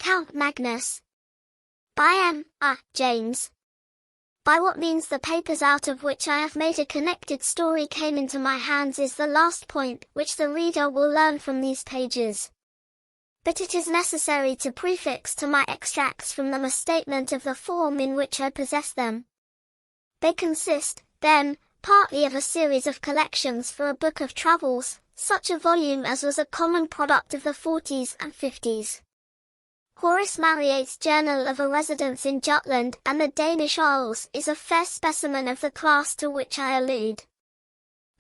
Count Magnus. By M. R. James. By what means the papers out of which I have made a connected story came into my hands is the last point which the reader will learn from these pages. But it is necessary to prefix to my extracts from them a statement of the form in which I possess them. They consist, then, partly of a series of collections for a book of travels, such a volume as was a common product of the 40s and 50s. Horace Marryat's Journal of a Residence in Jutland and the Danish Isles is a fair specimen of the class to which I allude.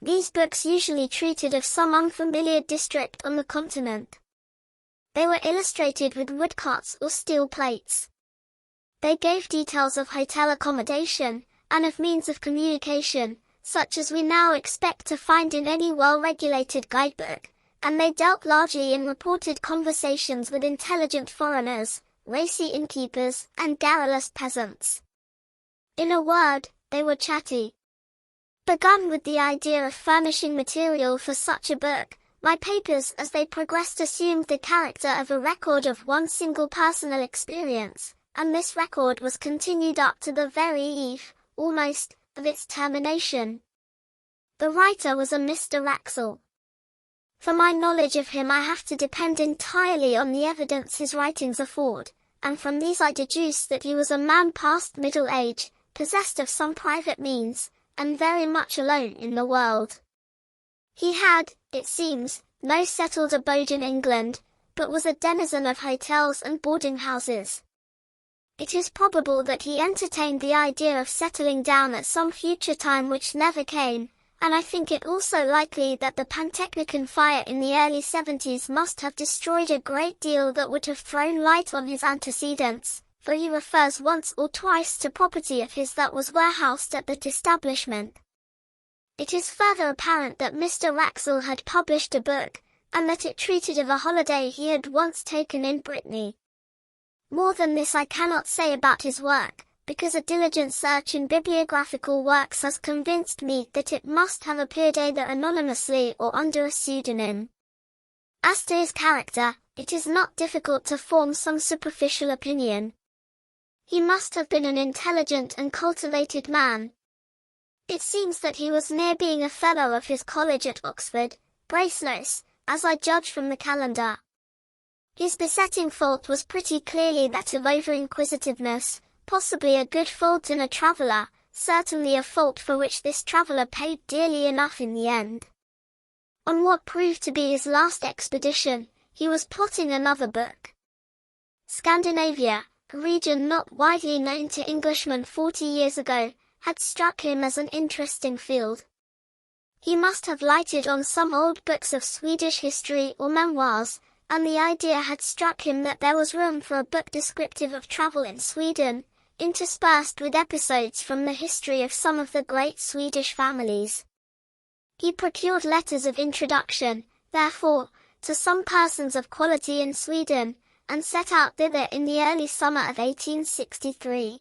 These books usually treated of some unfamiliar district on the continent. They were illustrated with woodcuts or steel plates. They gave details of hotel accommodation, and of means of communication, such as we now expect to find in any well-regulated guidebook, and they dealt largely in reported conversations with intelligent foreigners, racy innkeepers, and garrulous peasants. In a word, they were chatty. Begun with the idea of furnishing material for such a book, my papers as they progressed assumed the character of a record of one single personal experience, and this record was continued up to the very eve, almost, of its termination. The writer was a Mr. Wraxall. For my knowledge of him I have to depend entirely on the evidence his writings afford, and from these I deduce that he was a man past middle age, possessed of some private means, and very much alone in the world. He had, it seems, no settled abode in England, but was a denizen of hotels and boarding-houses. It is probable that he entertained the idea of settling down at some future time which never came, and I think it also likely that the Pantechnicon fire in the early 70s must have destroyed a great deal that would have thrown light on his antecedents, for he refers once or twice to property of his that was warehoused at that establishment. It is further apparent that Mr. Wraxall had published a book, and that it treated of a holiday he had once taken in Brittany. More than this I cannot say about his work, because a diligent search in bibliographical works has convinced me that it must have appeared either anonymously or under a pseudonym. As to his character, it is not difficult to form some superficial opinion. He must have been an intelligent and cultivated man. It seems that he was near being a fellow of his college at Oxford, Brasenose, as I judge from the calendar. His besetting fault was pretty clearly that of over-inquisitiveness, possibly a good fault in a traveller, certainly a fault for which this traveller paid dearly enough in the end. On what proved to be his last expedition, he was plotting another book. Scandinavia, a region not widely known to Englishmen 40 years ago, had struck him as an interesting field. He must have lighted on some old books of Swedish history or memoirs, and the idea had struck him that there was room for a book descriptive of travel in Sweden, interspersed with episodes from the history of some of the great Swedish families. He procured letters of introduction, therefore, to some persons of quality in Sweden, and set out thither in the early summer of 1863.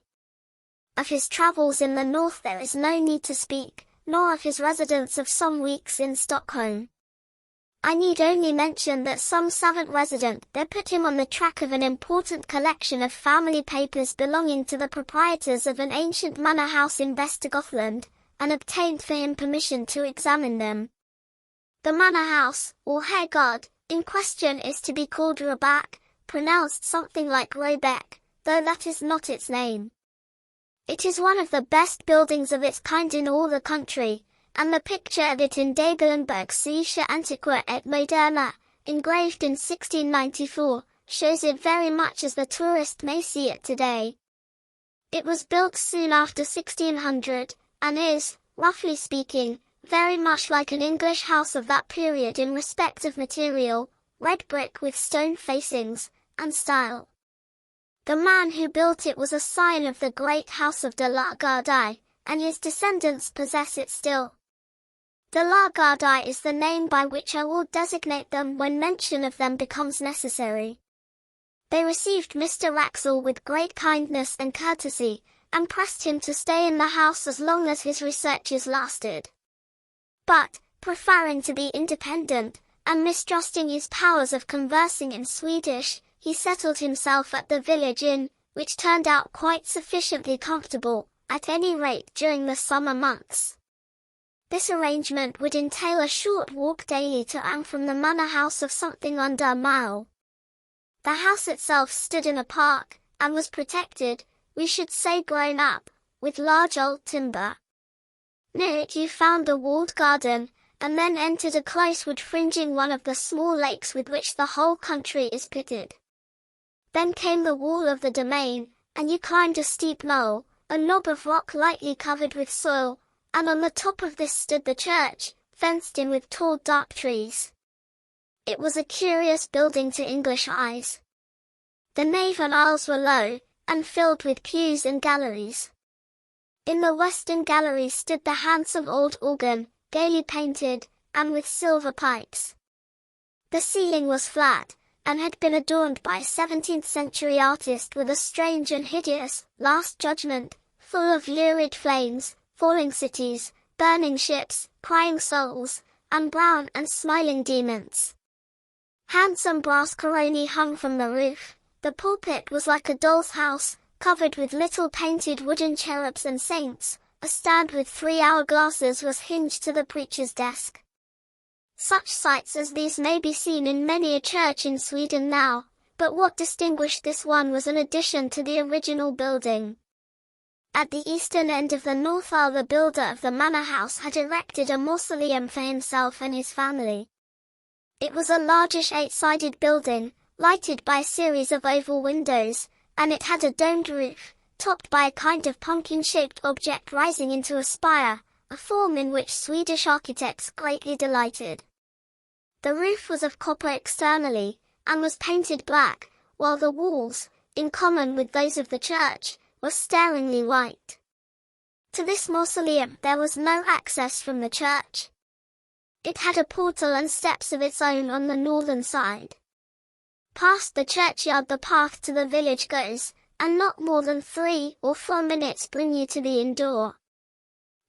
Of his travels in the north there is no need to speak, nor of his residence of some weeks in Stockholm. I need only mention that some savant resident there put him on the track of an important collection of family papers belonging to the proprietors of an ancient manor house in Västergötland, and obtained for him permission to examine them. The manor house, or herrgård, in question is to be called Raback, pronounced something like Robeck, though that is not its name. It is one of the best buildings of its kind in all the country, and the picture of it in Dagelenberg's Suische Antiqua et Moderna, engraved in 1694, shows it very much as the tourist may see it today. It was built soon after 1600, and is, roughly speaking, very much like an English house of that period in respect of material, red brick with stone facings, and style. The man who built it was a scion of the great house of de la Gardie, and his descendants possess it still. De la Gardie is the name by which I will designate them when mention of them becomes necessary. They received Mr. Wraxall with great kindness and courtesy, and pressed him to stay in the house as long as his researches lasted. But, preferring to be independent, and mistrusting his powers of conversing in Swedish, he settled himself at the village inn, which turned out quite sufficiently comfortable, at any rate during the summer months. This arrangement would entail a short walk daily to and from the manor house of something under a mile. The house itself stood in a park, and was protected, we should say grown up, with large old timber. Near it you found the walled garden, and then entered a close wood fringing one of the small lakes with which the whole country is pitted. Then came the wall of the domain, and you climbed a steep knoll, a knob of rock lightly covered with soil, and on the top of this stood the church, fenced in with tall dark trees. It was a curious building to English eyes. The nave and aisles were low, and filled with pews and galleries. In the western gallery stood the handsome old organ, gaily painted, and with silver pipes. The ceiling was flat, and had been adorned by a 17th-century artist with a strange and hideous Last Judgment, full of lurid flames, falling cities, burning ships, crying souls, and brown and smiling demons. Handsome brass coroni hung from the roof. The pulpit was like a doll's house, covered with little painted wooden cherubs and saints. A stand with 3 hourglasses was hinged to the preacher's desk. Such sights as these may be seen in many a church in Sweden now, but what distinguished this one was an addition to the original building. At the eastern end of the north aisle the builder of the manor house had erected a mausoleum for himself and his family. It was a largish 8-sided building, lighted by a series of oval windows, and it had a domed roof, topped by a kind of pumpkin-shaped object rising into a spire, a form in which Swedish architects greatly delighted. The roof was of copper externally, and was painted black, while the walls, in common with those of the church, were staringly white. To this mausoleum there was no access from the church. It had a portal and steps of its own on the northern side. Past the churchyard the path to the village goes, and not more than 3 or 4 minutes bring you to the inn door.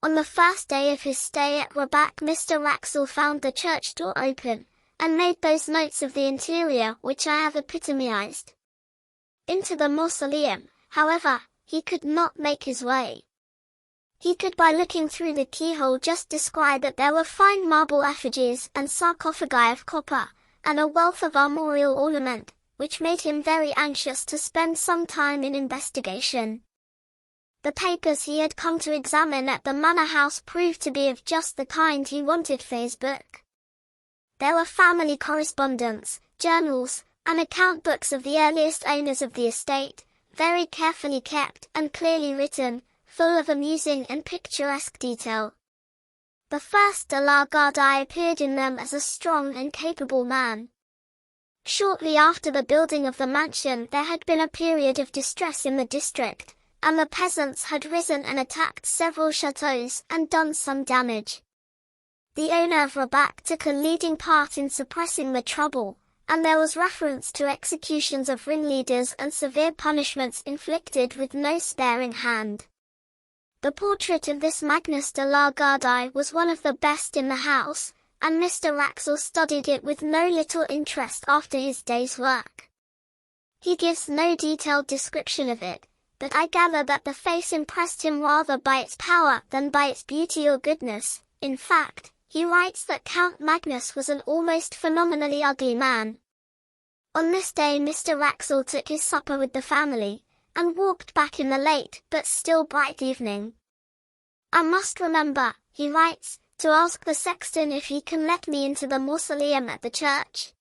On the first day of his stay at Rabak, Mr. Raxall found the church door open, and made those notes of the interior which I have epitomized. Into the mausoleum, however, he could not make his way. He could by looking through the keyhole just descry that there were fine marble effigies and sarcophagi of copper, and a wealth of armorial ornament, which made him very anxious to spend some time in investigation. The papers he had come to examine at the manor house proved to be of just the kind he wanted for his book. There were family correspondence, journals, and account books of the earliest owners of the estate, very carefully kept and clearly written, full of amusing and picturesque detail. The first de la Gardie appeared in them as a strong and capable man. Shortly after the building of the mansion there had been a period of distress in the district, and the peasants had risen and attacked several chateaux and done some damage. The owner of Rabak took a leading part in suppressing the trouble, and there was reference to executions of ringleaders and severe punishments inflicted with no sparing hand. The portrait of this Magnus de la Gardie was one of the best in the house, and Mr. Raxall studied it with no little interest after his day's work. He gives no detailed description of it, but I gather that the face impressed him rather by its power than by its beauty or goodness. In fact, he writes that Count Magnus was an almost phenomenally ugly man. On this day Mr. Raxall took his supper with the family, and walked back in the late but still bright evening. I must remember, he writes, to ask the sexton if he can let me into the mausoleum at the church.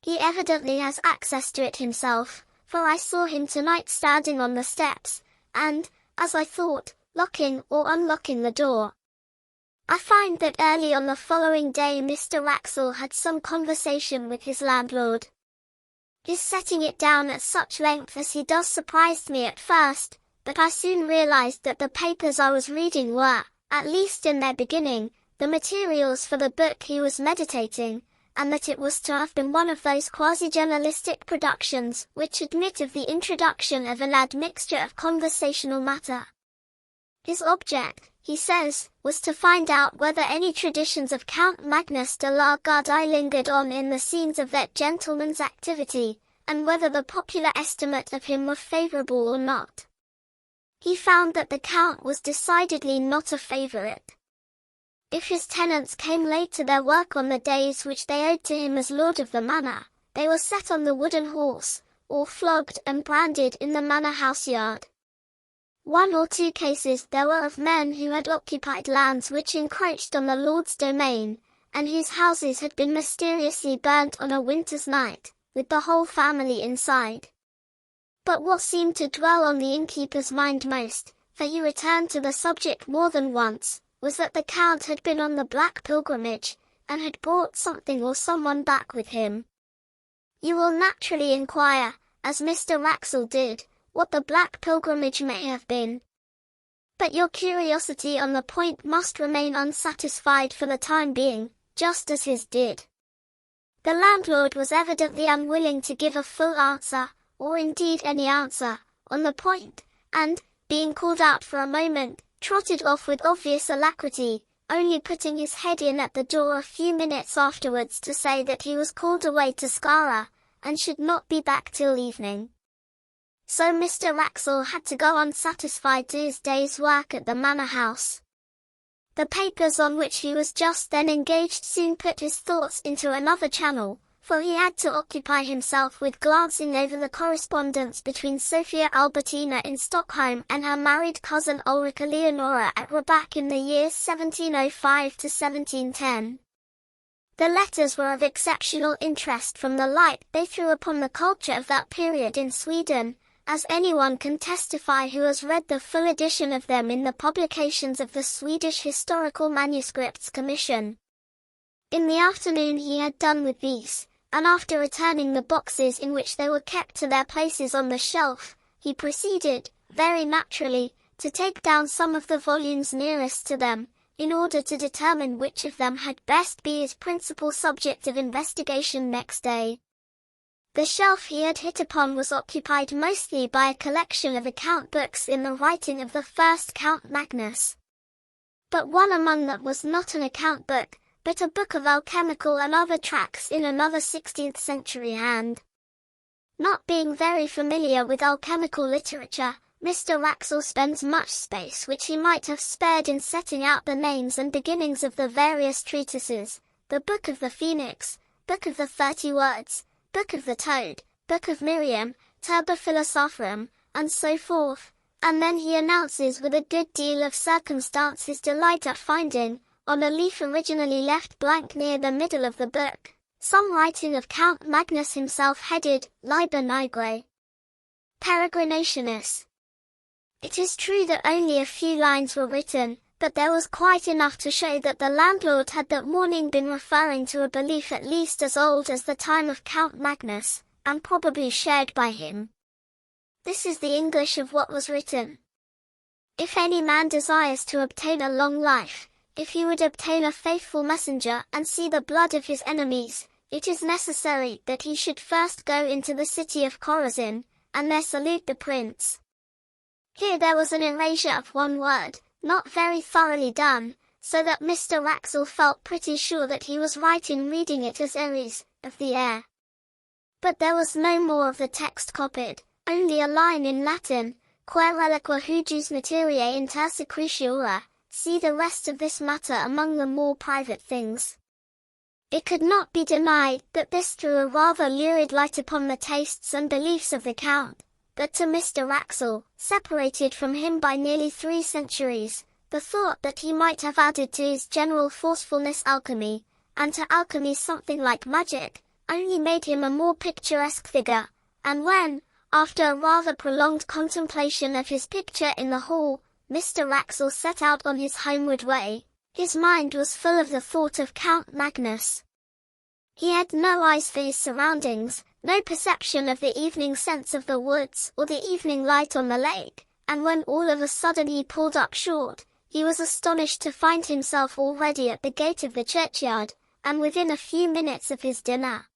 He evidently has access to it himself, for I saw him tonight standing on the steps, and, as I thought, locking or unlocking the door. I find that early on the following day Mr. Raxall had some conversation with his landlord. His setting it down at such length as he does surprised me at first, but I soon realized that the papers I was reading were, at least in their beginning, the materials for the book he was meditating, and that it was to have been one of those quasi-journalistic productions which admit of the introduction of an admixture of conversational matter. His object, he says, was to find out whether any traditions of Count Magnus de la Gardie lingered on in the scenes of that gentleman's activity, and whether the popular estimate of him were favorable or not. He found that the Count was decidedly not a favorite. If his tenants came late to their work on the days which they owed to him as lord of the manor, they were set on the wooden horse, or flogged and branded in the manor house yard. 1 or 2 cases there were of men who had occupied lands which encroached on the lord's domain, and whose houses had been mysteriously burnt on a winter's night, with the whole family inside. But what seemed to dwell on the innkeeper's mind most, for he returned to the subject more than once, was that the Count had been on the Black Pilgrimage, and had brought something or someone back with him. You will naturally inquire, as Mr. Wraxall did, what the Black Pilgrimage may have been. But your curiosity on the point must remain unsatisfied for the time being, just as his did. The landlord was evidently unwilling to give a full answer, or indeed any answer, on the point, and, being called out for a moment, trotted off with obvious alacrity, only putting his head in at the door a few minutes afterwards to say that he was called away to Skara, and should not be back till evening. So Mr. Wraxall had to go unsatisfied to his day's work at the manor house. The papers on which he was just then engaged soon put his thoughts into another channel, for he had to occupy himself with glancing over the correspondence between Sophia Albertina in Stockholm and her married cousin Ulrica Leonora at Rabach in the years 1705 to 1710. The letters were of exceptional interest from the light they threw upon the culture of that period in Sweden, as anyone can testify who has read the full edition of them in the publications of the Swedish Historical Manuscripts Commission. In the afternoon he had done with these, and after returning the boxes in which they were kept to their places on the shelf, he proceeded, very naturally, to take down some of the volumes nearest to them, in order to determine which of them had best be his principal subject of investigation next day. The shelf he had hit upon was occupied mostly by a collection of account books in the writing of the first Count Magnus. But one among them was not an account book, but a book of alchemical and other tracts in another 16th century hand. Not being very familiar with alchemical literature, Mr. Wraxall spends much space which he might have spared in setting out the names and beginnings of the various treatises, the Book of the Phoenix, Book of the 30 Words, Book of the Toad, Book of Miriam, Turba Philosophorum, and so forth, and then he announces with a good deal of circumstance his delight at finding, on a leaf originally left blank near the middle of the book, some writing of Count Magnus himself headed, Liber Nigrae Peregrinationis. It is true that only a few lines were written, but there was quite enough to show that the landlord had that morning been referring to a belief at least as old as the time of Count Magnus, and probably shared by him. This is the English of what was written. If any man desires to obtain a long life, if he would obtain a faithful messenger and see the blood of his enemies, it is necessary that he should first go into the city of Chorazin, and there salute the prince. Here there was an erasure of one word, not very thoroughly done, so that Mr. Wraxall felt pretty sure that he was right in reading it as Ares, of the air. But there was no more of the text copied, only a line in Latin, Quae reliqua hujus materiae intersa cruciora, see the rest of this matter among the more private things. It could not be denied that this threw a rather lurid light upon the tastes and beliefs of the Count, but to Mr. Wraxall, separated from him by nearly 3 centuries, the thought that he might have added to his general forcefulness alchemy, and to alchemy something like magic, only made him a more picturesque figure, and when, after a rather prolonged contemplation of his picture in the hall, Mr. Wraxall set out on his homeward way, his mind was full of the thought of Count Magnus. He had no eyes for his surroundings, no perception of the evening scents of the woods or the evening light on the lake, and when all of a sudden he pulled up short, he was astonished to find himself already at the gate of the churchyard, and within a few minutes of his dinner.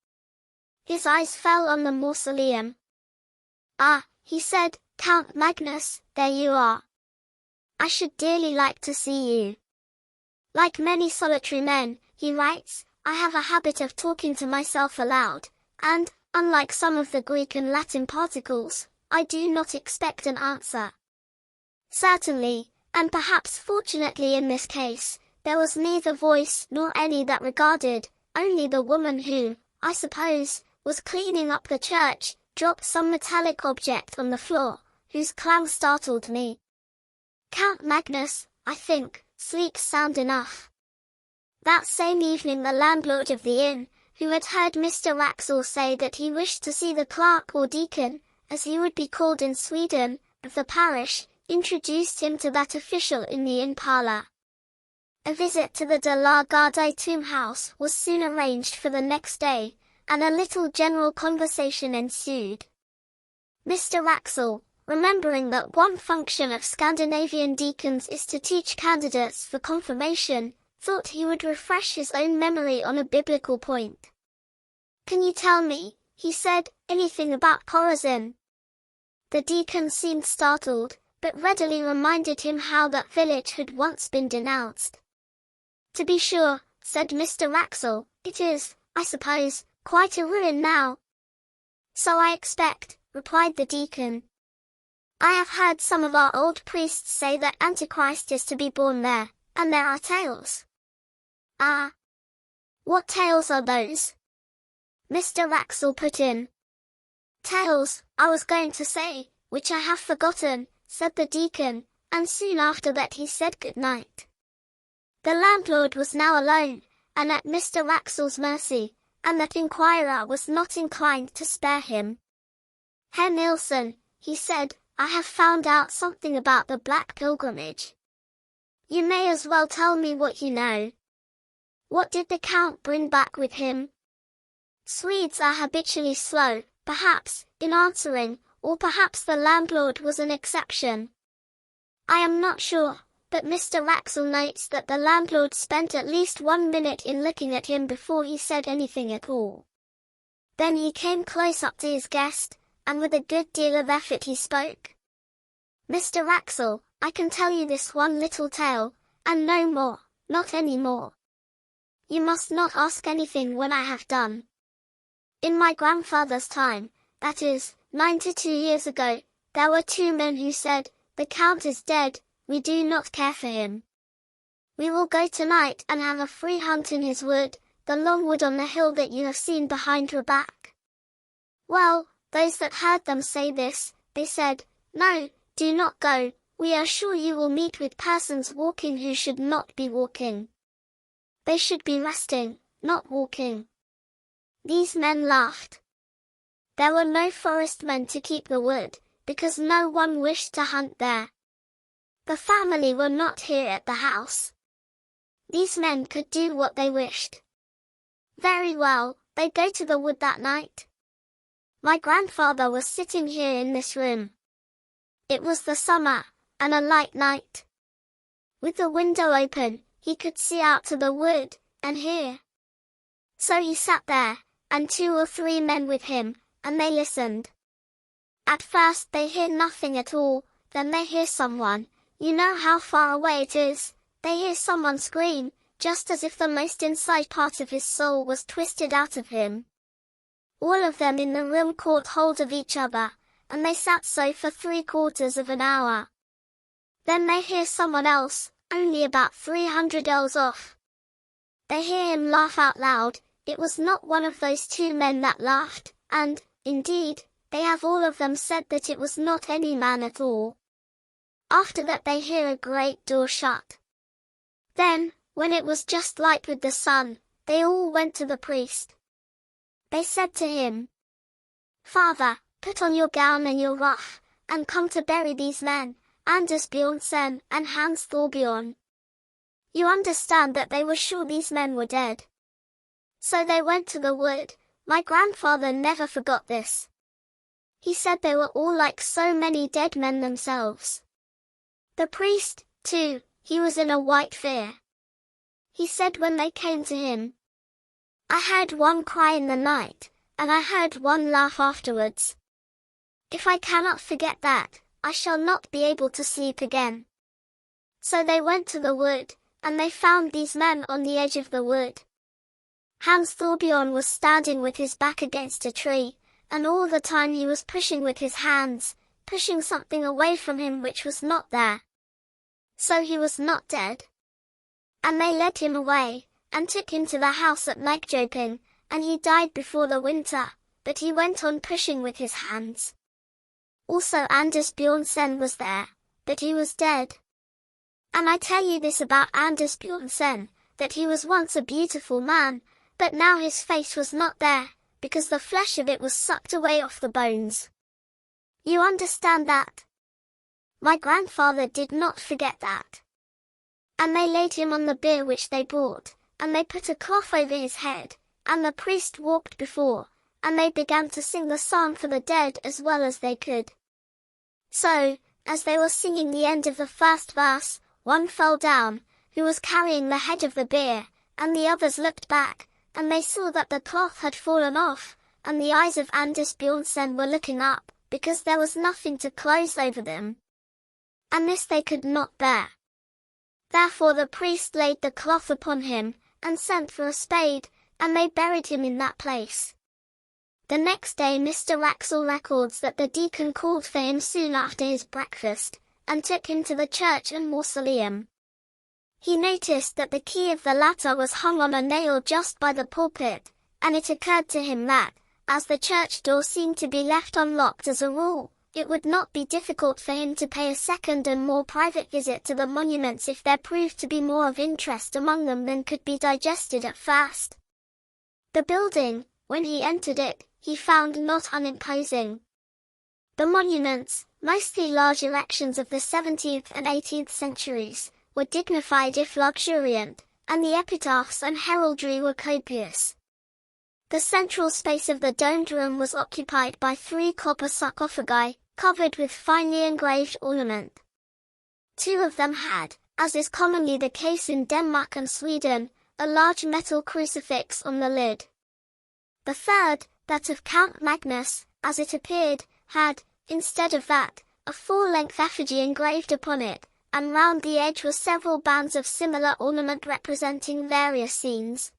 His eyes fell on the mausoleum. "Ah," he said, "Count Magnus, there you are. I should dearly like to see you." Like many solitary men, he writes, I have a habit of talking to myself aloud, and, unlike some of the Greek and Latin particles, I do not expect an answer. Certainly, and perhaps fortunately in this case, there was neither voice nor any that regarded, only the woman who, I suppose, was cleaning up the church, dropped some metallic object on the floor, whose clang startled me. Count Magnus, I think, sleek sound enough. That same evening the landlord of the inn, who had heard Mr. Wraxall say that he wished to see the clerk or deacon, as he would be called in Sweden, of the parish, introduced him to that official in the inn parlour. A visit to the de la Garde tomb house was soon arranged for the next day, and a little general conversation ensued. Mr. Wraxall, remembering that one function of Scandinavian deacons is to teach candidates for confirmation, thought he would refresh his own memory on a biblical point. "Can you tell me," he said, "anything about Chorazin?" The deacon seemed startled, but readily reminded him how that village had once been denounced. "To be sure," said Mr. Wraxall, "it is, I suppose, quite a ruin now." "So I expect," replied the deacon. "I have heard some of our old priests say that Antichrist is to be born there, and there are tales." "Ah! What tales are those?" Mr. Wraxall put in. "Tales, I was going to say, which I have forgotten," said the deacon, and soon after that he said good night. The landlord was now alone, and at Mr. Wraxall's mercy, and that inquirer was not inclined to spare him. "Herr Nielsen," he said, "I have found out something about the Black Pilgrimage. You may as well tell me what you know. What did the Count bring back with him?" Swedes are habitually slow, perhaps, in answering, or perhaps the landlord was an exception. I am not sure, but Mr. Wraxall notes that the landlord spent at least 1 minute in looking at him before he said anything at all. Then he came close up to his guest, and with a good deal of effort he spoke. "Mr. Wraxall, I can tell you this one little tale, and no more, not any more. You must not ask anything when I have done. In my grandfather's time, that is, 92 years ago, there were 2 men who said, 'The Count is dead, we do not care for him. We will go tonight and have a free hunt in his wood, the long wood on the hill that you have seen behind your back.' Well, those that heard them say this, they said, 'No, do not go, we are sure you will meet with persons walking who should not be walking. They should be resting, not walking.' These men laughed. There were no forestmen to keep the wood, because no one wished to hunt there. The family were not here at the house. These men could do what they wished. Very well, they go to the wood that night. My grandfather was sitting here in this room. It was the summer, and a light night. With the window open, he could see out to the wood, and hear. So he sat there, and 2 or 3 men with him, and they listened. At first they hear nothing at all, then they hear someone, you know how far away it is, they hear someone scream, just as if the most inside part of his soul was twisted out of him. All of them in the room caught hold of each other, and they sat so for 3/4 of an hour. Then they hear someone else, only about 300 ells off. They hear him laugh out loud. It was not one of those 2 men that laughed, and, indeed, they have all of them said that it was not any man at all. After that they hear a great door shut. Then, when it was just light with the sun, they all went to the priest. They said to him, 'Father, put on your gown and your ruff, and come to bury these men, Anders Bjornsen and Hans Thorbjorn.' You understand that they were sure these men were dead. So they went to the wood. My grandfather never forgot this. He said they were all like so many dead men themselves. The priest, too, he was in a white fear. He said when they came to him, 'I heard one cry in the night, and I heard one laugh afterwards. If I cannot forget that, I shall not be able to sleep again.' So they went to the wood, and they found these men on the edge of the wood. Hans Thorbjorn was standing with his back against a tree, and all the time he was pushing with his hands, pushing something away from him which was not there. So he was not dead. And they led him away, and took him to the house at Magnus, and he died before the winter, but he went on pushing with his hands. Also Anders Bjornsen was there, but he was dead. And I tell you this about Anders Bjornsen, that he was once a beautiful man, but now his face was not there, because the flesh of it was sucked away off the bones. You understand that? My grandfather did not forget that. And they laid him on the bier which they brought, and they put a cloth over his head, and the priest walked before, and they began to sing the psalm for the dead as well as they could. So, as they were singing the end of the first verse, one fell down, who was carrying the head of the bier, and the others looked back, and they saw that the cloth had fallen off, and the eyes of Anders Bjornsen were looking up, because there was nothing to close over them. And this they could not bear. Therefore the priest laid the cloth upon him, and sent for a spade, and they buried him in that place. The next day Mr. Raxall records that the deacon called for him soon after his breakfast, and took him to the church and mausoleum. He noticed that the key of the latter was hung on a nail just by the pulpit, and it occurred to him that, as the church door seemed to be left unlocked as a rule, it would not be difficult for him to pay a second and more private visit to the monuments if there proved to be more of interest among them than could be digested at first. The building, when he entered it, he found not unimposing. The monuments, mostly large erections of the 17th and 18th centuries, were dignified if luxuriant, and the epitaphs and heraldry were copious. The central space of the domed room was occupied by 3 copper sarcophagi, covered with finely engraved ornament. 2 of them had, as is commonly the case in Denmark and Sweden, a large metal crucifix on the lid. The third, that of Count Magnus, as it appeared, had, instead of that, a full-length effigy engraved upon it, and round the edge were several bands of similar ornament representing various scenes.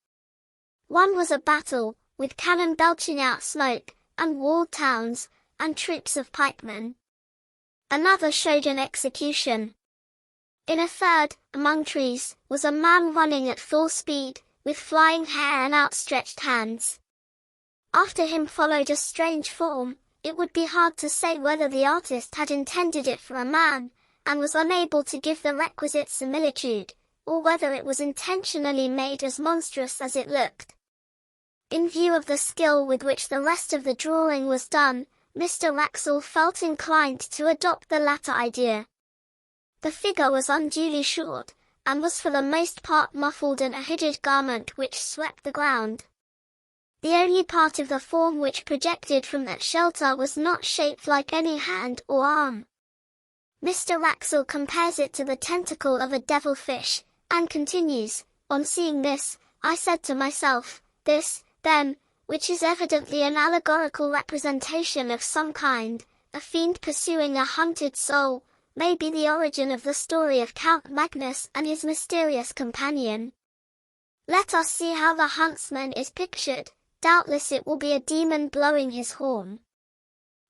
One was a battle, with cannon belching out smoke, and walled towns, and troops of pikemen. Another showed an execution. In a third, among trees, was a man running at full speed, with flying hair and outstretched hands. After him followed a strange form. It would be hard to say whether the artist had intended it for a man, and was unable to give the requisite similitude, or whether it was intentionally made as monstrous as it looked. In view of the skill with which the rest of the drawing was done, Mr. Raxall felt inclined to adopt the latter idea. The figure was unduly short, and was for the most part muffled in a hooded garment which swept the ground. The only part of the form which projected from that shelter was not shaped like any hand or arm. Mr. Raxall compares it to the tentacle of a devilfish, and continues, "On seeing this, I said to myself, this, then, which is evidently an allegorical representation of some kind, a fiend pursuing a hunted soul, may be the origin of the story of Count Magnus and his mysterious companion. Let us see how the huntsman is pictured. Doubtless it will be a demon blowing his horn."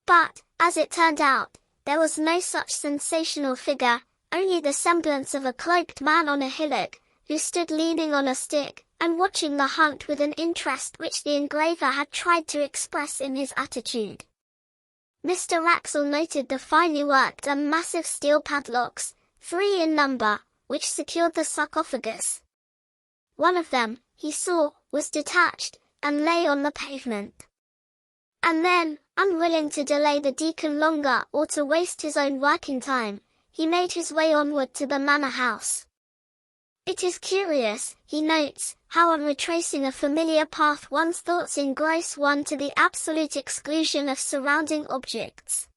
But, as it turned out, there was no such sensational figure, only the semblance of a cloaked man on a hillock, who stood leaning on a stick, and watching the hunt with an interest which the engraver had tried to express in his attitude. Mr. Raxall noted the finely worked and massive steel padlocks, 3 in number, which secured the sarcophagus. One of them, he saw, was detached, and lay on the pavement. And then, unwilling to delay the deacon longer or to waste his own working time, he made his way onward to the manor house. It is curious, he notes, how on retracing a familiar path one's thoughts engross one to the absolute exclusion of surrounding objects.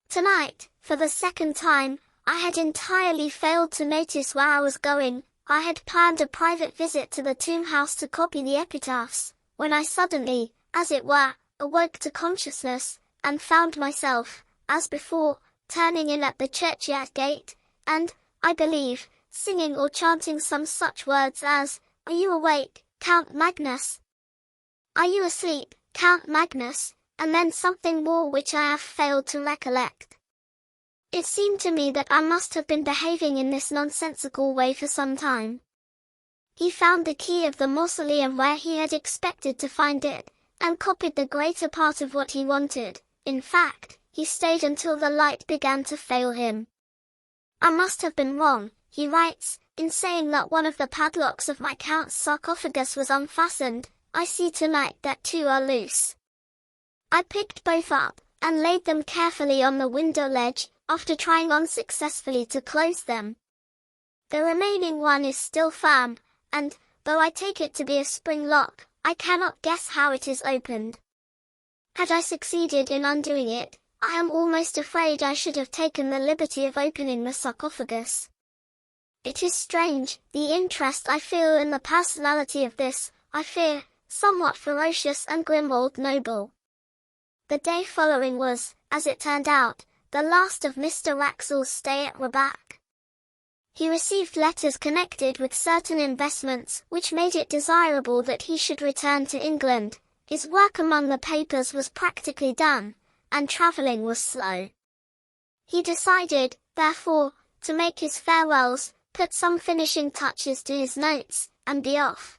Tonight, for the second time, I had entirely failed to notice where I was going. I had planned a private visit to the tomb house to copy the epitaphs, when I suddenly, as it were, awoke to consciousness, and found myself, as before, turning in at the churchyard gate, and, I believe, singing or chanting some such words as, "Are you awake, Count Magnus? Are you asleep, Count Magnus?" and then something more which I have failed to recollect. It seemed to me that I must have been behaving in this nonsensical way for some time. He found the key of the mausoleum where he had expected to find it, and copied the greater part of what he wanted. In fact, he stayed until the light began to fail him. I must have been wrong, he writes, in saying that one of the padlocks of my count's sarcophagus was unfastened. I see tonight that two are loose. I picked both up, and laid them carefully on the window ledge, after trying unsuccessfully to close them. The remaining one is still firm, and, though I take it to be a spring lock, I cannot guess how it is opened. Had I succeeded in undoing it, I am almost afraid I should have taken the liberty of opening the sarcophagus. It is strange, the interest I feel in the personality of this, I fear, somewhat ferocious and grim old noble. The day following was, as it turned out, the last of Mr. Wraxall's stay at Rabac. He received letters connected with certain investments which made it desirable that he should return to England. His work among the papers was practically done, and travelling was slow. He decided, therefore, to make his farewells, put some finishing touches to his notes, and be off.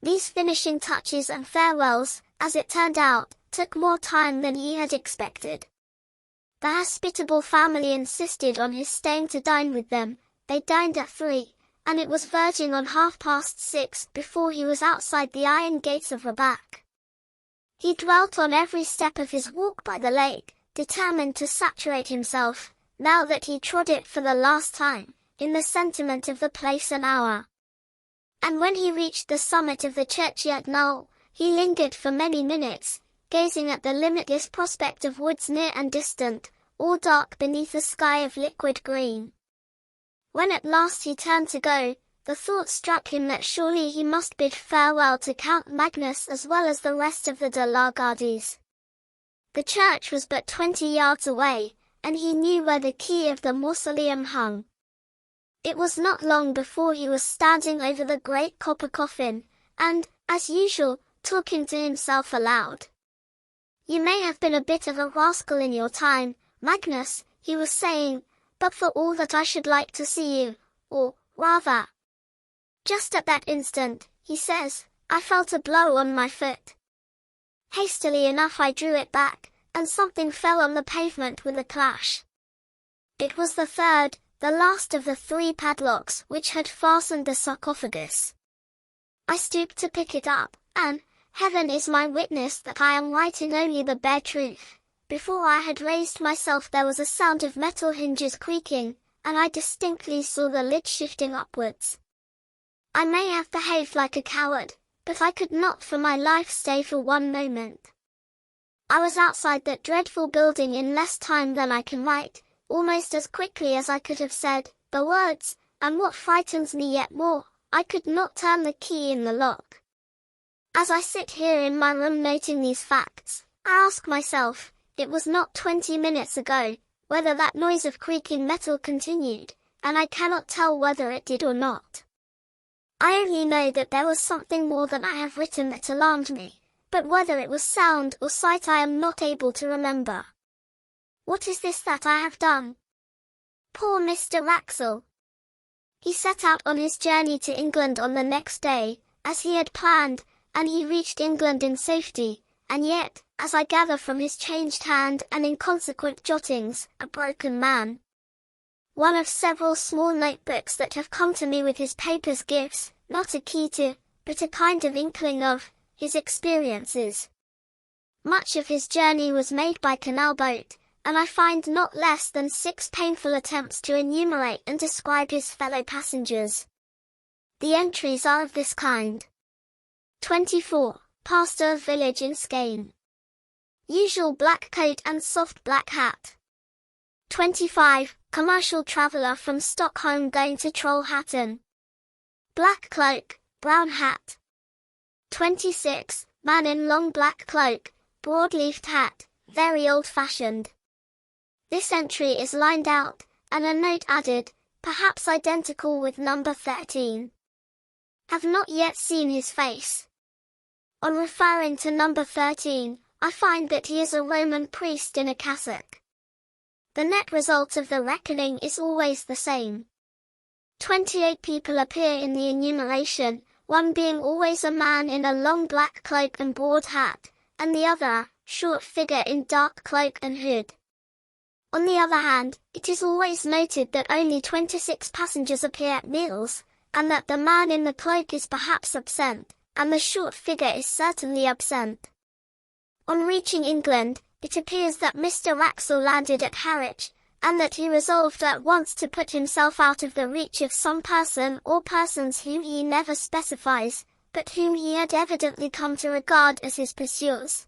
These finishing touches and farewells, as it turned out, took more time than he had expected. The hospitable family insisted on his staying to dine with them. They dined at 3, and it was verging on 6:30 before he was outside the iron gates of Rabac. He dwelt on every step of his walk by the lake, determined to saturate himself, now that he trod it for the last time, in the sentiment of the place and hour. And when he reached the summit of the churchyard knoll, he lingered for many minutes, gazing at the limitless prospect of woods near and distant, all dark beneath a sky of liquid green. When at last he turned to go, the thought struck him that surely he must bid farewell to Count Magnus as well as the rest of the de la Gardies. The church was but 20 yards away, and he knew where the key of the mausoleum hung. It was not long before he was standing over the great copper coffin, and, as usual, talking to himself aloud. "You may have been a bit of a rascal in your time, Magnus," he was saying, "but for all that I should like to see you, or, rather." Just at that instant, he says, I felt a blow on my foot. Hastily enough I drew it back, and something fell on the pavement with a clash. It was the third, the last of the 3 padlocks which had fastened the sarcophagus. I stooped to pick it up, and, heaven is my witness that I am writing only the bare truth, before I had raised myself there was a sound of metal hinges creaking, and I distinctly saw the lid shifting upwards. I may have behaved like a coward, but I could not for my life stay for one moment. I was outside that dreadful building in less time than I can write, almost as quickly as I could have said the words, and what frightens me yet more, I could not turn the key in the lock. As I sit here in my room noting these facts, I ask myself, it was not 20 minutes ago, whether that noise of creaking metal continued, and I cannot tell whether it did or not. I only know that there was something more than I have written that alarmed me, but whether it was sound or sight I am not able to remember. What is this that I have done? Poor Mr. Wraxall. He set out on his journey to England on the next day, as he had planned, and he reached England in safety, and yet, as I gather from his changed hand and inconsequent jottings, a broken man. One of several small notebooks that have come to me with his papers gives, not a key to, but a kind of inkling of, his experiences. Much of his journey was made by canal boat, and I find not less than 6 painful attempts to enumerate and describe his fellow passengers. The entries are of this kind. 24. Pastor of village in Skane. Usual black coat and soft black hat. 25. Commercial traveller from Stockholm going to Trollhättan. Black cloak, brown hat. 26. Man in long black cloak, broad-leafed hat, very old-fashioned. This entry is lined out, and a note added, perhaps identical with number 13. Have not yet seen his face. On referring to number 13, I find that he is a Roman priest in a cassock. The net result of the reckoning is always the same. 28 people appear in the enumeration, one being always a man in a long black cloak and broad hat, and the other, short figure in dark cloak and hood. On the other hand, it is always noted that only 26 passengers appear at meals, and that the man in the cloak is perhaps absent, and the short figure is certainly absent. On reaching England, it appears that Mr. Wraxall landed at Harwich, and that he resolved at once to put himself out of the reach of some person or persons whom he never specifies, but whom he had evidently come to regard as his pursuers.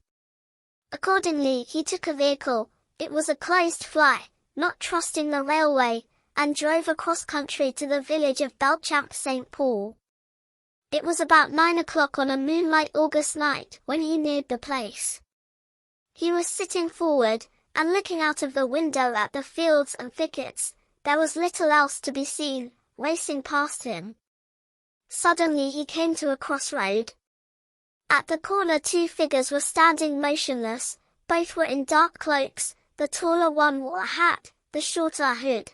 Accordingly, he took a vehicle, it was a closed fly, not trusting the railway, and drove across country to the village of Belchamp St. Paul. It was about 9 o'clock on a moonlight August night when he neared the place. He was sitting forward, and looking out of the window at the fields and thickets. There was little else to be seen, racing past him. Suddenly he came to a crossroad. At the corner 2 figures were standing motionless, both were in dark cloaks, the taller one wore a hat, the shorter a hood.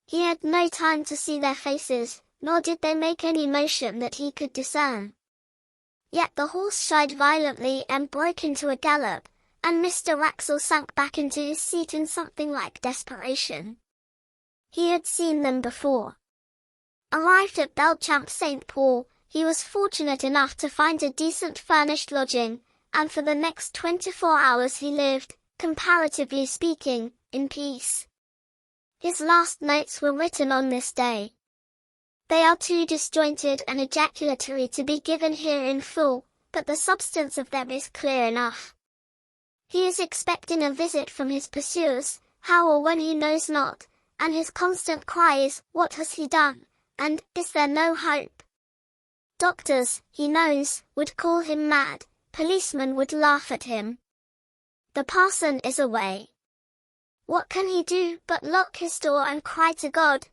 He had no time to see their faces, nor did they make any motion that he could discern. Yet the horse shied violently and broke into a gallop, and Mr. Wraxall sank back into his seat in something like desperation. He had seen them before. Arrived at Belchamp St. Paul, he was fortunate enough to find a decent furnished lodging, and for the next 24 hours he lived, comparatively speaking, in peace. His last notes were written on this day. They are too disjointed and ejaculatory to be given here in full, but the substance of them is clear enough. He is expecting a visit from his pursuers, how or when he knows not, and his constant cry is, "What has he done?" and "Is there no hope?" Doctors, he knows, would call him mad, policemen would laugh at him. The parson is away. What can he do but lock his door and cry to God?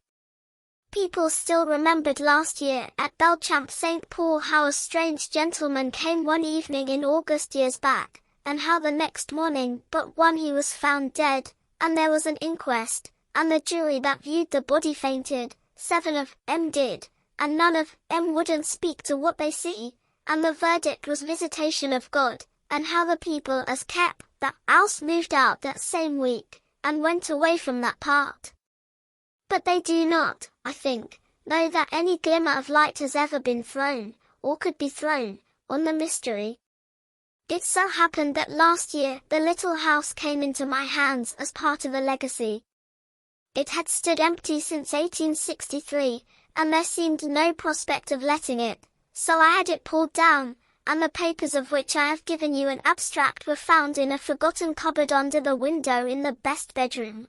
People still remembered last year at Belchamp St. Paul how a strange gentleman came one evening in August years back, and how the next morning but one he was found dead, and there was an inquest, and the jury that viewed the body fainted, 7 of 'em did, and none of 'em wouldn't speak to what they see, and the verdict was visitation of God, and how the people as kept the house moved out that same week, and went away from that part. But they do not, I think, know that any glimmer of light has ever been thrown, or could be thrown, on the mystery. It so happened that last year the little house came into my hands as part of a legacy. It had stood empty since 1863, and there seemed no prospect of letting it, so I had it pulled down, and the papers of which I have given you an abstract were found in a forgotten cupboard under the window in the best bedroom.